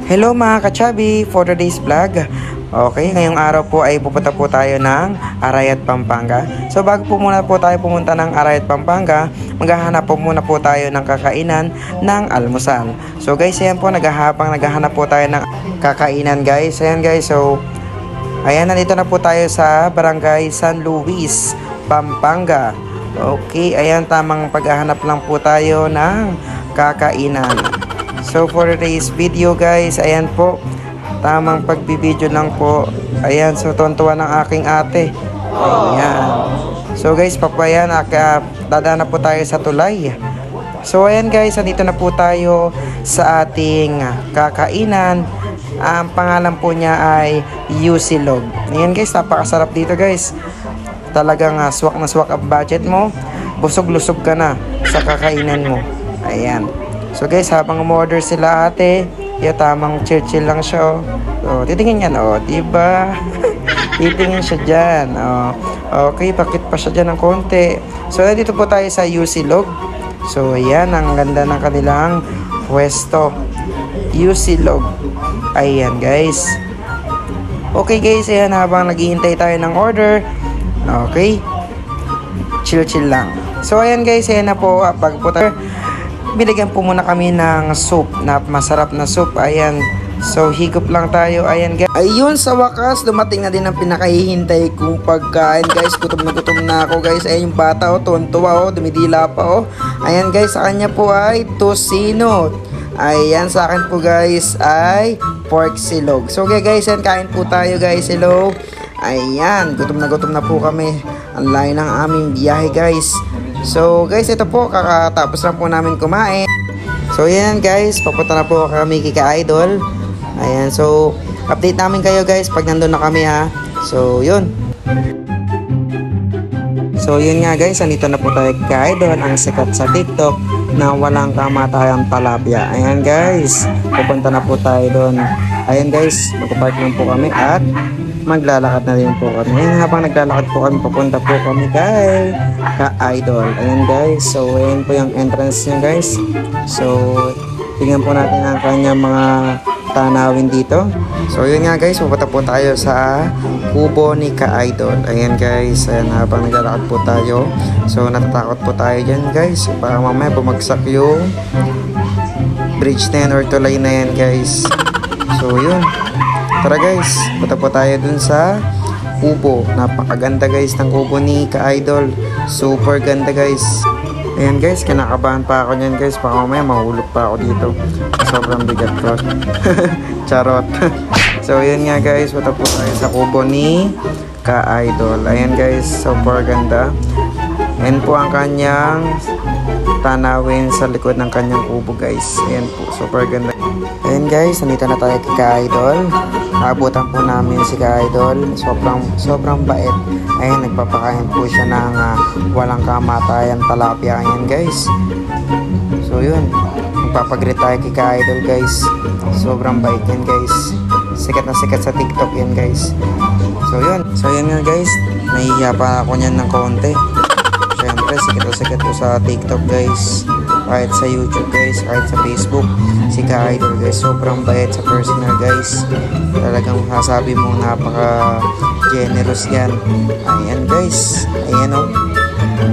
Hello mga kachabi, for today's vlog. Okay, ngayong araw po ay pupunta po tayo ng Arayat, Pampanga. So bago po muna po tayo pumunta ng Arayat, Pampanga, maghahanap po muna po tayo ng kakainan ng almusal. So guys, ayan po, naghahanap po tayo ng kakainan guys. Ayan guys, so ayan, nandito na po tayo sa Barangay San Luis, Pampanga. Okay, ayan, tamang paghahanap lang po tayo ng kakainan. So for today's video guys, ayan po, tamang pagbibideo lang po. Ayan, so tuwan-tuwa ng aking ate. Ayan. So guys, papayan, dadaan na po tayo sa tulay. So ayan guys, andito na po tayo sa ating kakainan. Ang pangalan po niya ay Yusilog. Ayan guys, napakasarap dito guys. Talagang swak na swak ang budget mo. Busog-lusog ka na sa kakainan mo. Ayan. So guys, habang umorder sila ate, tamang chill lang siya. So, titingin yan, diba? Titingin siya dyan. Okay, bakit pa siya dyan ng konti? So, dito po tayo sa Yusilog. So, ayan, ang ganda ng kanilang pwesto. Yusilog. Ayan, guys. Okay, guys, ayan, habang naghihintay tayo ng order. Okay. Chill lang. So, ayan, guys, ayan na po. Pag po tayo, binigyan po muna kami ng soup, na masarap na soup. Ayan. So, higop lang tayo. Ayan, guys. Ayun, sa wakas, dumating na din ang pinakahihintay kong pagkain, guys. Gutom na ako, guys. Ayan yung bata, tuwan-tuwa, dumidila pa, Ayan, guys, sa kanya po ay tocino. Ayan, sa akin po, guys, ay pork silog. So, okay, guys, ayan, kain po tayo, guys. Hello. Ayan, gutom na po kami. Ang layo ng aming biyahe, guys. So guys, ito po, kakatapos lang po namin kumain. So yan guys, papunta na po kami kay Idol. Ayan, so update namin kayo guys pag nandun na kami ha. So yun. So yun nga guys, andito na po tayo kay Idol, ang sikat sa TikTok na walang kamatayang talapia. Ayan guys, pupunta na po tayo doon. Ayan guys, magpapark lang po kami at maglalakad na rin po kami. Ayan, habang naglalakad po kami, papunta po kami kay Ka-Idol. Ayan guys, so ayan po yung entrance niya guys. So tingnan po natin ang kanyang mga tanawin dito. So yun nga guys, pupunta po tayo sa kubo ni Ka-Idol. Ayan guys, ayan, habang naglalakad po tayo. So natatakot po tayo dyan guys, para mamaya bumagsak yung bridge na yan or tulay na yan guys. So yun, tara guys, punta po tayo dun sa kubo. Napakaganda guys ng kubo ni Ka-Idol. Super ganda guys. Ayan guys, kinakabahan pa ako niyan guys. Baka mamaya mahulog pa ako dito. Sobrang bigat ko. Charot. So yun nga guys, punta po tayo sa kubo ni Ka-Idol. Ayan guys, super ganda. Ayan po ang kanyang tanawin sa likod ng kanyang kubo guys. Ayan po, super ganda. Ayan guys, nandito na tayo kay Ka-Idol. Abutan po namin si Ka-Idol. Sobrang bait. Ayan, nagpapakain po siya ng walang kamatayang talapia. Ayan guys. So yun, magpapagreet tayo kay Ka-Idol guys. Sobrang bait yan guys. Sikat na sikat sa TikTok yan guys. So yun nga guys, nahihiya pa ako niyan ng konti. Siyempre, sikat po sa TikTok guys. Kahit sa YouTube guys, kahit sa Facebook, si Ka-Idol guys, sobrang bait sa personal guys. Talagang masasabi mo napaka generous yan. Ayan guys, ayan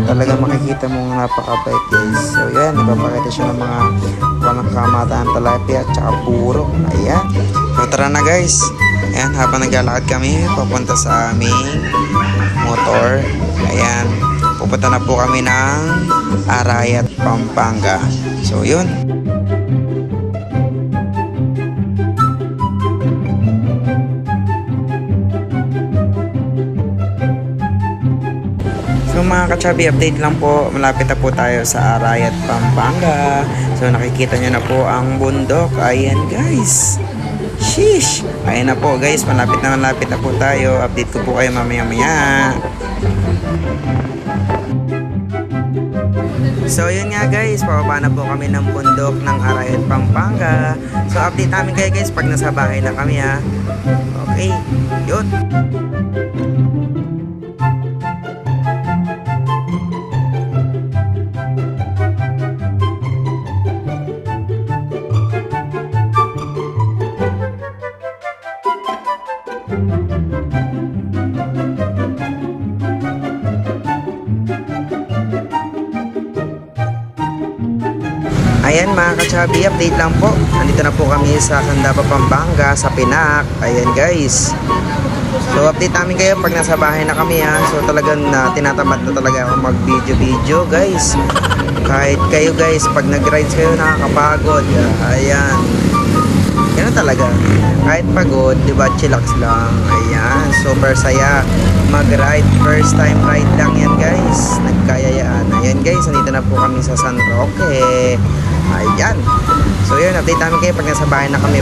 talagang makikita mong napakabait guys. So yan, nagpapakita siya ng mga walang kamatayang talapia at saka puro. Ayan, so tara na guys. Ayan, habang naglalakad kami papunta sa aming motor. Ayan, pupunta na po kami ng Arayat, Pampanga. So yun. So mga kachabi, update lang po. Malapit na po tayo sa Arayat, Pampanga. So nakikita nyo na po ang bundok. Ayan guys. Sheesh. Ayan na po guys, malapit na po tayo. Update ko po kayo mamaya. So yun nga guys, pababa na po kami ng bundok ng Arayat, Pampanga. So update namin kayo guys pag nasa bahay na kami ha. Okay, yun. Ayan mga ka-chubby, update lang po. Nandito na po kami sa Candaba, Pampanga, sa Pinak. Ayan guys. So update namin kayo pag nasa bahay na kami ha. So talagang tinatamad na talaga ako mag-video guys. Kahit kayo guys, pag nag-rides kayo nakakapagod. Ayan. Ganun talaga. Kahit pagod, di ba, chillax lang. Ayan, super saya mag-ride. First time ride lang yan guys. Nagkayayaan. Ayan guys, nandito na po kami sa San Roque. Ayan. So yun, update namin kayo pag nasa bahay na kami.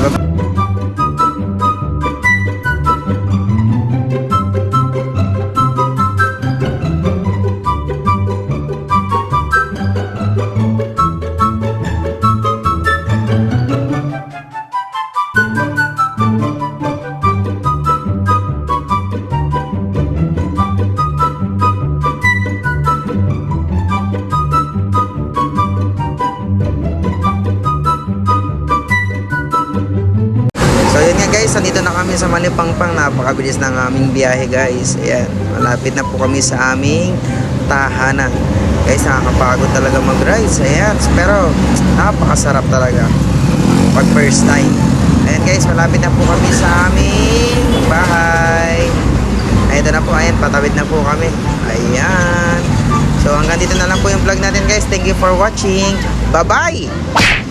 So yun nga guys, nandito na kami sa Malipangpang. Napakabilis ng aming biyahe guys. Ayan, malapit na po kami sa aming tahanan. Guys, nakakapagod talaga mag-rides. Ayan, pero napakasarap talaga pag first time. Ayan guys, malapit na po kami sa aming bahay. Ayan, ito na po, ayan, patawid na po kami. Ayan. So hanggang dito na lang po yung vlog natin guys. Thank you for watching. Bye-bye!